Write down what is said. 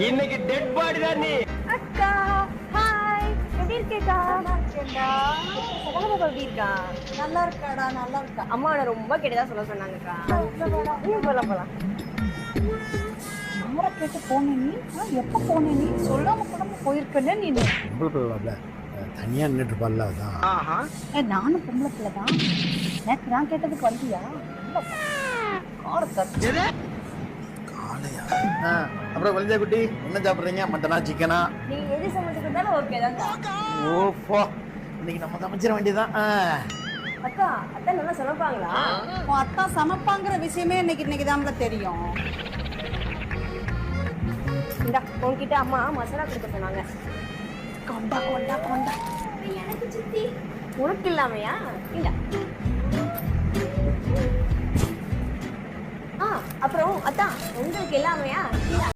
இன்னைக்கு dead body தான் நீ. அக்கா ஹாய், எப்படி இருக்கேக்கா? நல்லா இருக்கேன்டா. சகலபாபா எப்படி இருக்கா? நல்லா இருக்காடா, நல்லா இருக்கா. அம்மா உன்னை ரொம்ப கேட்டதா சொல்ல சொன்னாங்கக்கா. போலாம். யாரை கேட்டு போனே நீ? எப்போ போனே நீ? சொல்லாம கூட போயிருக்கேன்னு நீ. தனியா நின்றுட்டு இருப்பாள்ல அதான். நானும் பொம்பளை பிள்ளை தான். நேற்று நான் கேட்டதுக்கு வந்தியா? காலையா? அப்புறம் குழந்தை குட்டி என்ன சாப்பிட்றீங்க? மட்டனா சிக்கனா? நீ எது சமைச்சு கொடுத்தாலும் ஓகே தான். ஓப்போ இன்னைக்கு நம்ம சமைச்சிட வேண்டியதான். அக்கா அத்தை நல்லா சமைப்பாங்களா? உன் அத்தா சமைப்பாங்கிற விஷயமே இன்னைக்கு தான் தெரியும். இந்தா உன்கிட்ட அம்மா மசாலா கொடுக்க சொன்னாங்க. கொண்டா கொண்டா கொண்டா. எனக்கு சித்தி உனக்கு இல்லாமையா? இல்ல. அப்புறம் அத்தா உங்களுக்கு இல்லாமையா? இல்ல.